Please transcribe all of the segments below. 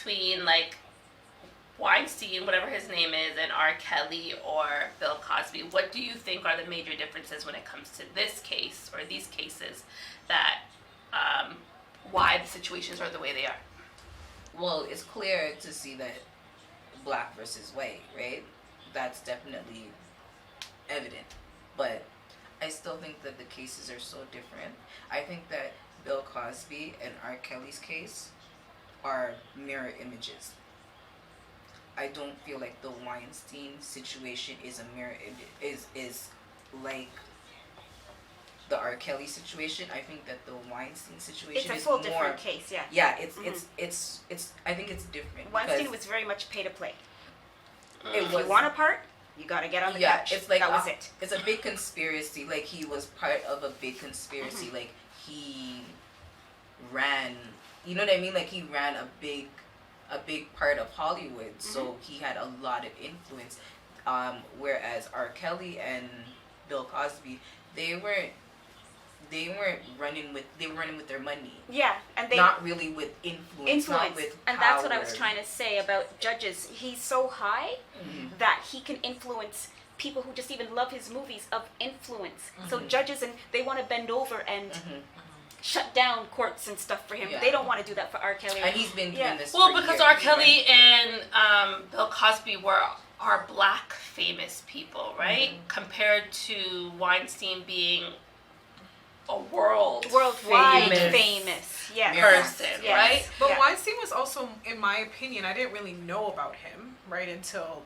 between like Weinstein, whatever his name is, and R. Kelly or Bill Cosby, what do you think are the major differences when it comes to this case or these cases that why the situations are the way they are? Well, it's clear to see that black versus white, right? That's definitely evident. But I still think that the cases are so different. I think that Bill Cosby and R. Kelly's case are mirror images. I don't feel like the Weinstein situation is a mirror is like the R. Kelly situation. I think that the Weinstein situation It's is a full more, different case, yeah. Yeah, it's I think it's different. Weinstein was very much pay to play. If you want a part, you gotta get on the couch. It's like that was it. It's a big conspiracy. Like he was part of a big conspiracy. Like he ran. You know what I mean? Like he ran a big part of Hollywood. So he had a lot of influence. Whereas R. Kelly and Bill Cosby, they weren't running with their money. Yeah, and they not really with influence. Not with and power. that's what I was trying to say about judges. He's so high that he can influence people who just even love his movies of influence. So judges, and they want to bend over and shut down courts and stuff for him. Yeah. They don't want to do that for R. Kelly. And he's been doing this. Well, for because years, R. Kelly right? and Bill Cosby are black famous people, right? Compared to Weinstein being a worldwide famous person, right? But Weinstein was also, in my opinion, I didn't really know about him, right,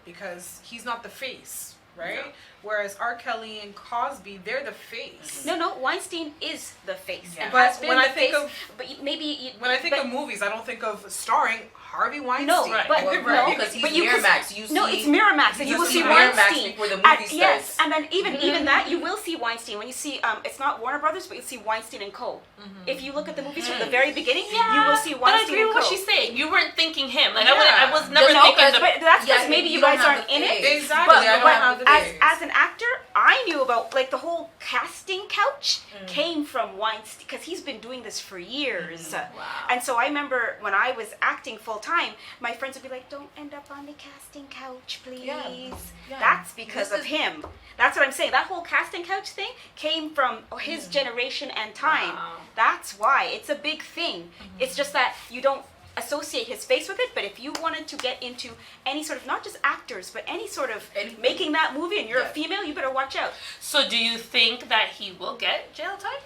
because he's not the face, right? No. Whereas R. Kelly and Cosby, they're the face. No, Weinstein is the face. Yeah. And but has been when the I think face, of but maybe when I think of movies, I don't think of starring Harvey Weinstein. No, right. But right. Because he's Miramax. It's Miramax, and you will see Weinstein before the movie starts. Yes, and then even that, you will see Weinstein when you see. It's not Warner Brothers, but you see Weinstein and Co. If you look at the movies from the very beginning, you will see Weinstein and Co. But I agree with what she's saying. You weren't thinking him. Like I was never thinking. But that's because maybe you guys aren't in it. Exactly. But as an actor, I knew about like the whole casting couch came from Weinstein because he's been doing this for years. Wow. And so I remember when I was acting full time, my friends would be like, "Don't end up on the casting couch, please." Yeah. That's because of him. That's what I'm saying. That whole casting couch thing came from his generation and time. Wow. That's why it's a big thing. It's just that you don't associate his face with it, but if you wanted to get into any sort of, not just actors, but any sort of making that movie and you're a female, you better watch out. So do you think that he will get jail time?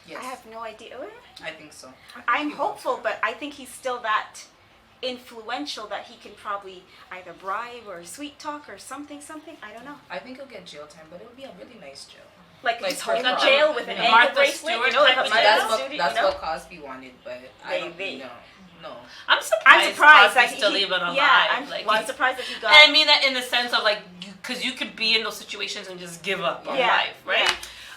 Yes. I have no idea. I think so. I'm hopeful, but I think he's still that influential that he can probably either bribe or sweet talk or something. I don't know. I think he'll get jail time, but it'll be a really nice jail. Like Like just hold Martha in jail with an ankle Martha bracelet. Stewart You know, like type a of jail. That's what Cosby wanted, but I don't know. No. I'm surprised that Cosby's still even alive. I'm surprised that he got. And I mean that in the sense of like, because you could be in those situations and just give up on life, right? Yeah.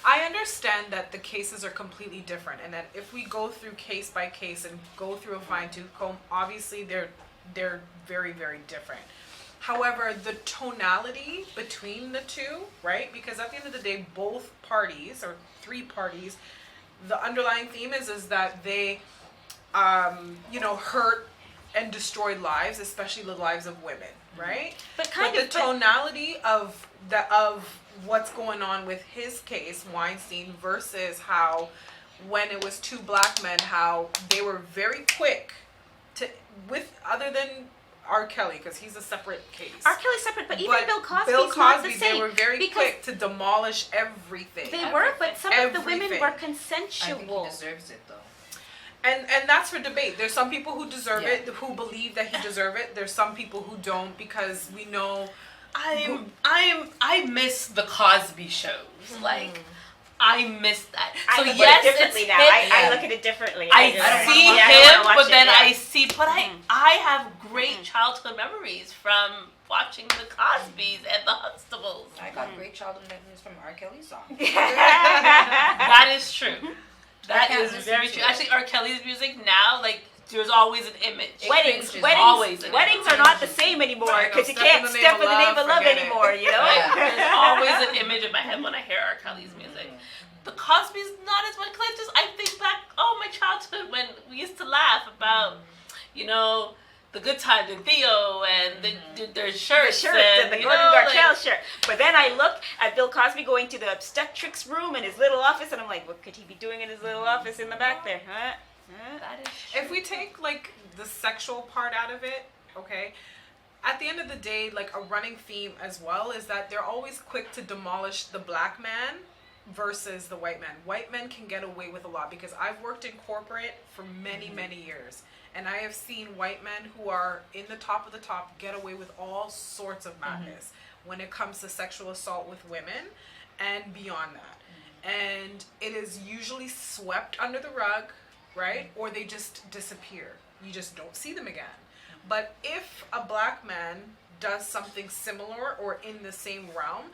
I understand that the cases are completely different, and that if we go through case by case and go through a fine-tooth comb, obviously they're very, very different. However, the tonality between the two, right? Because at the end of the day, both parties or three parties, the underlying theme is that they, hurt and destroyed lives, especially the lives of women, right? But the tonality of what's going on with his case, Weinstein, versus how when it was two black men, how they were very quick other than R. Kelly, because he's a separate case. R. Kelly's separate, but even Bill Cosby's not the same. They were very quick to demolish everything. They were, but some of the women were consensual. I think he deserves it, though. And that's for debate. There's some people who deserve it, who believe that he deserves it. There's some people who don't, because we know. I miss the Cosby shows. Like, I miss that. So I look at it differently now. I look at it differently. I see him, but then I see. But I have great childhood memories from watching the Cosbys and the Huxtables. I got great childhood memories from R. Kelly's songs. That is true. That is very true. Actually, R. Kelly's music now, like, there's always an image. Weddings are not the same anymore because you can't step in the name of love anymore, you know? Yeah. There's always an image in my head when I hear R. Kelly's music. The Cosby's not as much. I think back, my childhood when we used to laugh about, the Good Times and Theo and their shirts, and the Gordon Gartrell shirt. But then I look at Bill Cosby going to the obstetrics room in his little office, and I'm like, what could he be doing in his little office in the back there? Huh? That is true. If we take like the sexual part out of it, okay, at the end of the day, like a running theme as well is that they're always quick to demolish the black man versus the white man. White men can get away with a lot because I've worked in corporate for many, many years. And I have seen white men who are in the top of the top get away with all sorts of madness when it comes to sexual assault with women and beyond that. And it is usually swept under the rug, right? Or they just disappear. You just don't see them again. But if a black man does something similar or in the same realm,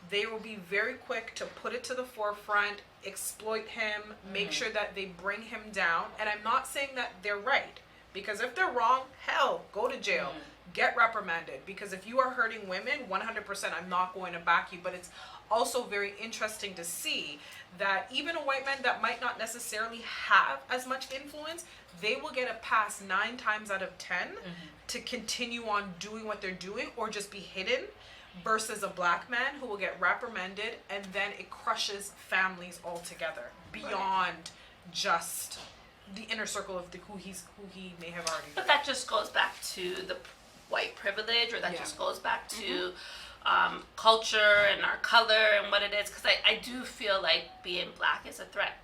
they will be very quick to put it to the forefront, exploit him, make sure that they bring him down. And I'm not saying that they're right. Because if they're wrong, hell, go to jail. Get reprimanded. Because if you are hurting women, 100% I'm not going to back you. But it's also very interesting to see that even a white man that might not necessarily have as much influence, they will get a pass 9 times out of 10 to continue on doing what they're doing or just be hidden, versus a black man who will get reprimanded and then it crushes families altogether beyond just the inner circle of who he may have already But that just goes back to the white privilege, or that just goes back to culture and our color and what it is. Because I do feel like being black is a threat.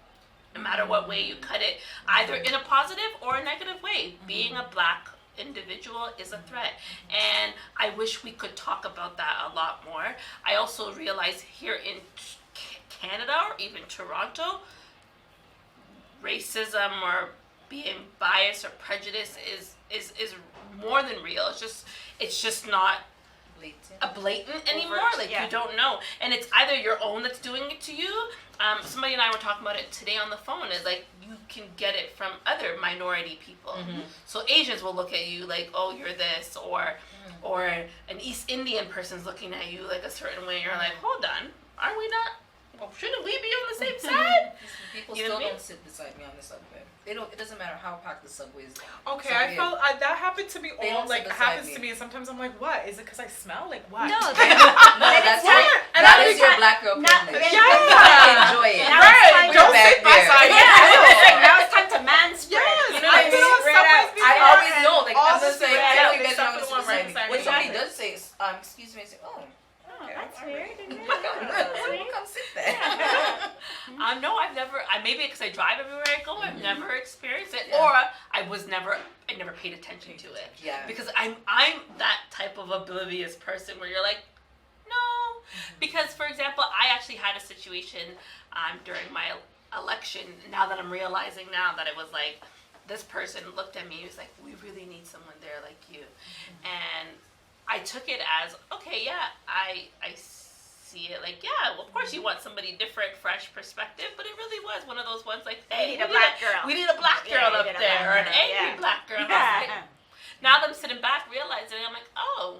No matter what way you cut it, either in a positive or a negative way. Being a black individual is a threat. And I wish we could talk about that a lot more. I also realize here in Canada or even Toronto, racism or being biased or prejudiced is more than real. It's just not blatant anymore. Like you don't know, and it's either your own that's doing it to you. Somebody and I were talking about it today on the phone. Is like you can get it from other minority people. So Asians will look at you like, oh, you're this, or an East Indian person's looking at you like a certain way. You're like, hold on, are we not? Well, shouldn't we be on the same side? People still don't sit beside me on the subway. They don't. It doesn't matter how packed the subway is. Okay, I felt that happened to me. Happens to me, and sometimes I'm like, what? Is it because I smell? Like what? No, that's your black girl privilege. Enjoy it. Right. Don't sit beside me. Now it's time to manspread. You know what I mean? I always know. Like I'm just saying, when somebody does say, excuse me, I say, oh. That's weird. Come sit there. No, I've never. Maybe because I drive everywhere I go, I've never experienced it, or I never paid attention to it. Yeah. Because I'm that type of oblivious person where you're like, no. Because for example, I actually had a situation during my election. Now that I'm realizing now that it was like this person looked at me. He was like, we really need someone there like you, and I took it as, okay, yeah, I see it like, yeah, well, of course you want somebody different, fresh perspective, but it really was one of those ones like, hey, we need a black girl. We need a black girl up there, or an angry black girl. Like, now that I'm sitting back realizing, I'm like, oh,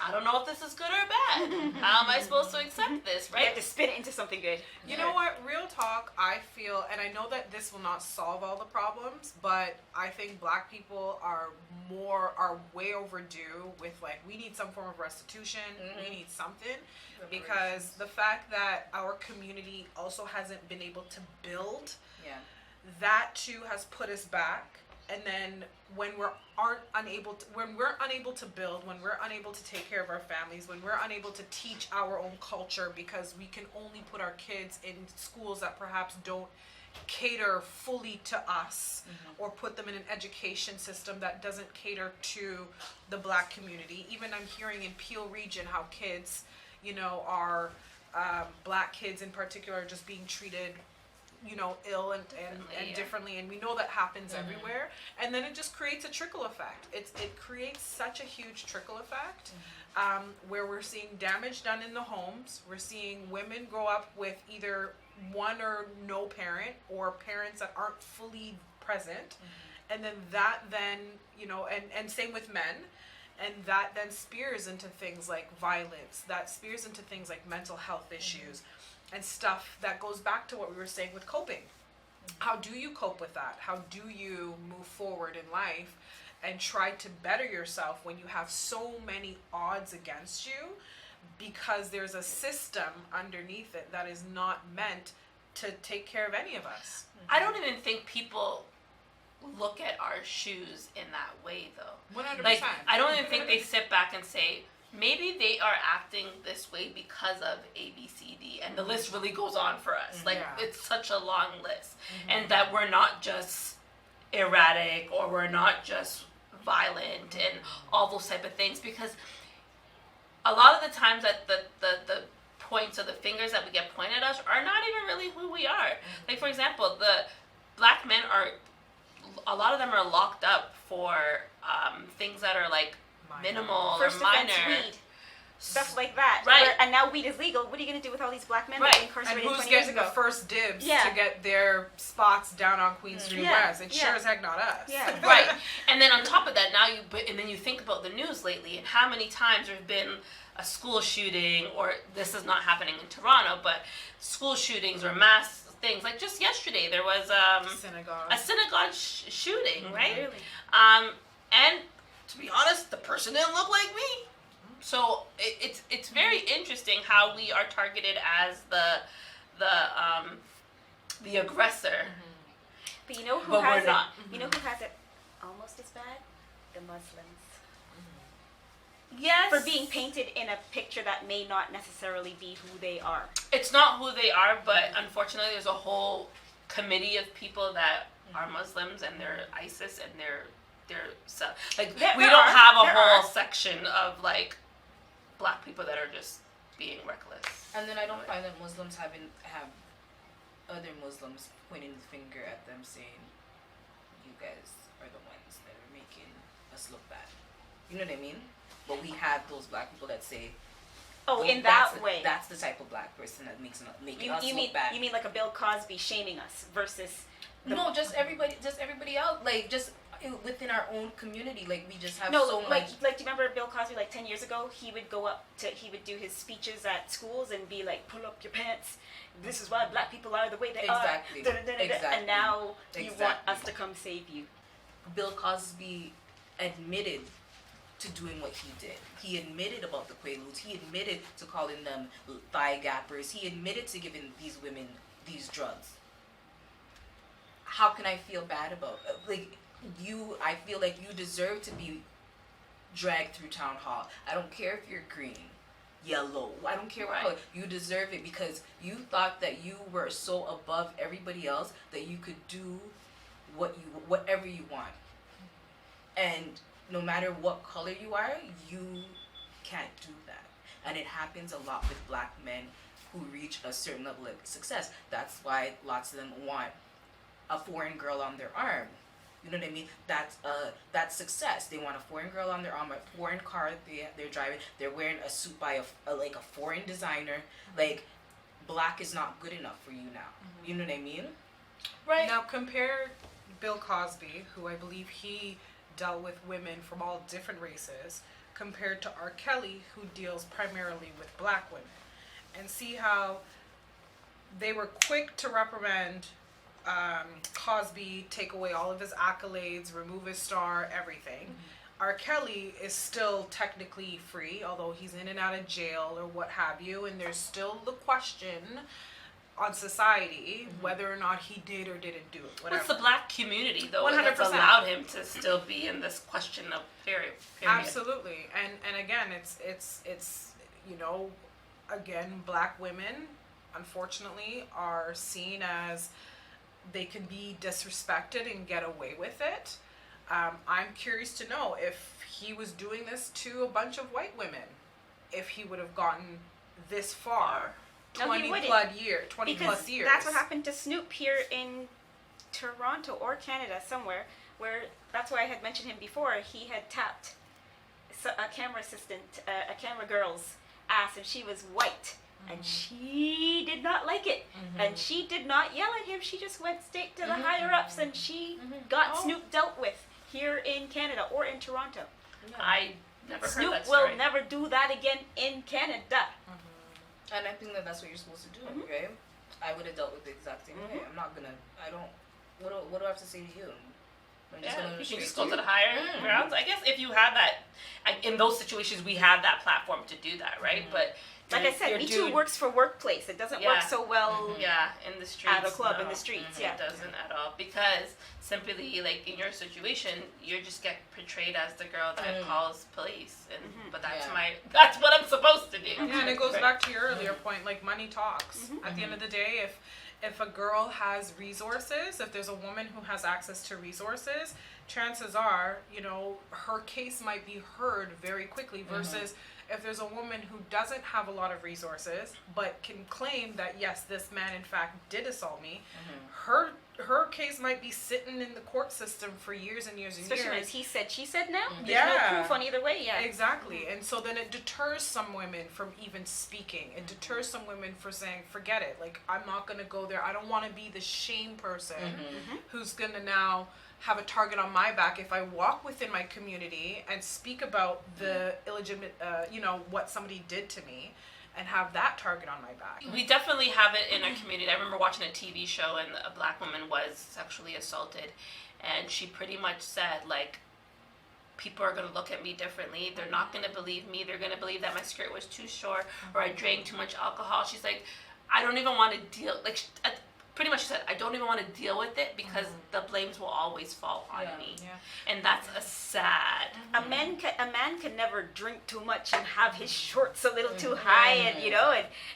I don't know if this is good or bad. How am I supposed to accept this, right? You have to spin it into something good. You know what? Real talk, I feel, and I know that this will not solve all the problems, but I think black people are way overdue with, like, we need some form of restitution. We need something. Because the fact that our community also hasn't been able to build, that too has put us back. And then when we're unable to build, when we're unable to take care of our families, when we're unable to teach our own culture because we can only put our kids in schools that perhaps don't cater fully to us, or put them in an education system that doesn't cater to the black community. Even I'm hearing in Peel region how kids, are black kids in particular are just being treated ill and differently, and we know that happens everywhere, and then it just creates a trickle effect. It creates such a huge trickle effect, where we're seeing damage done in the homes. We're seeing women grow up with either one or no parent, or parents that aren't fully present, and then and same with men. And that then spears into things like violence, that spears into things like mental health issues, and stuff that goes back to what we were saying with coping. How do you cope with that? How do you move forward in life? and try to better yourself when you have so many odds against you, because there's a system underneath it that is not meant to take care of any of us. I don't even think people look at our shoes in that way, though. 100%. Like, I don't even think they sit back and say, maybe they are acting this way because of A, B, C, D, and the list really goes on for us. Like, it's such a long list. And that we're not just erratic, or we're not just violent, and all those type of things, because a lot of the times that the points or the fingers that we get pointed at us are not even really who we are. Like, for example, the black men are, a lot of them are locked up for things that are like minimal First or minor. offense weed. Stuff like that. Right. And now weed is legal. What are you going to do with all these black men Right. that were And incarcerated who's 20 years getting ago? the first dibs Yeah. to get their spots down on Queen Street Yeah. West? It's Yeah. sure as heck not us. Yeah. Right. And then on top of that, and then you think about the news lately and how many times there's been a school shooting, or this is not happening in Toronto, but school shootings or mass things. Like just yesterday, there was Synagogue. a synagogue shooting, right? Really? And to be honest, the person didn't look like me. So it's very interesting how we are targeted as the aggressor. But you know who But has we're it? not. You know who has it almost as bad? The Muslims. Yes. For being painted in a picture that may not necessarily be who they are. It's not who they are, but unfortunately, there's a whole committee of people that are Muslims, and they're ISIS, and they're like There we don't are. have a There whole are. section of like black people that are just being reckless. And then I don't find that Muslims have other Muslims pointing the finger at them saying, you guys are the ones that are making us look bad. You know what I mean? But we have those black people that say, Oh, well, in that that's way. That's the type of black person that makes making us You look bad. mean like a Bill Cosby shaming us versus No, just everybody else. Like, just within our own community. Like, we just have no, so like much. do you remember Bill Cosby? Like 10 years ago, he would do his speeches at schools and be like, "Pull up your pants. This is why black people are the way they Exactly. are." And Exactly. now you want us Exactly. to come save you. Bill Cosby admitted to doing what he did. He admitted about the Quaaludes. He admitted to calling them thigh gappers. He admitted to giving these women these drugs. How can I feel bad about I feel like you deserve to be dragged through town hall. I don't care if you're green, yellow, I don't care what color. You deserve it because you thought that you were so above everybody else that you could do whatever you want. And no matter what color you are, you can't do that. And it happens a lot with black men who reach a certain level of success. That's why lots of them want a foreign girl on their arm. You know what I mean? That's success. They want a foreign girl on their arm, a foreign car they're driving. They're wearing a suit by a foreign designer. Like, black is not good enough for you now. You know what I mean? Right. Now compare Bill Cosby, who I believe he dealt with women from all different races, compared to R. Kelly, who deals primarily with black women, and see how they were quick to reprimand Cosby, take away all of his accolades, remove his star, everything. R. Kelly is still technically free, although he's in and out of jail or what have you, and there's still the question on society whether or not he did or didn't do it. Whatever. What's the black community though 100%. that's allowed him to still be in this question of period. Absolutely, and again, it's again, black women, unfortunately, are seen as they can be disrespected and get away with it. I'm curious to know if he was doing this to a bunch of white women, if he would have gotten this far. No, he 20 wouldn't. plus years. That's what happened to Snoop here in Toronto or Canada somewhere, where that's why I had mentioned him before. He had tapped a camera assistant, a camera girl's ass, and she was white. And she did not like it. And she did not yell at him. She just went straight to the higher ups, and she got Snoop dealt with here in Canada or in Toronto. I never heard Snoop that story. will never do that again in Canada. And I think that's what you're supposed to do, right? I would have dealt with the exact same way. I'm not gonna. What do I have to say to you? You can just go to the higher grounds. I guess if you have that, in those situations, we have that platform to do that, right? But like I said, Me Too works for workplace. It doesn't work so well. In the streets. At a club in the streets. It doesn't at all, because simply, like, in your situation, you just get portrayed as the girl that calls police, and but that's what I'm supposed to do. Yeah, and it goes back to your earlier point, like, money talks. At the end of the day, if a girl has resources, if there's a woman who has access to resources, chances are, you know, her case might be heard very quickly versus if there's a woman who doesn't have a lot of resources but can claim that yes, this man in fact did assault me, her case might be sitting in the court system for years and years and Especially years. When he said, she said now. There's no proof on either way. Exactly. And so then it deters some women from even speaking. It deters some women for saying, forget it. Like, I'm not going to go there. I don't want to be the shame person who's going to now have a target on my back if I walk within my community and speak about the illegitimate, what somebody did to me, and have that target on my back. We definitely have it in our community. I remember watching a TV show and a black woman was sexually assaulted, and she pretty much said, like, people are going to look at me differently. They're not going to believe me. They're going to believe that my skirt was too short or I drank too much alcohol. She's like, I don't even want to deal, like, pretty much said, I don't even want to deal with it because the blames will always fall on me. And that's a sad. A man can never drink too much and have his shorts a little too high, and you know,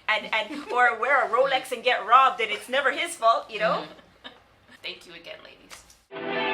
and or wear a Rolex and get robbed, and it's never his fault, you know. Thank you again, ladies.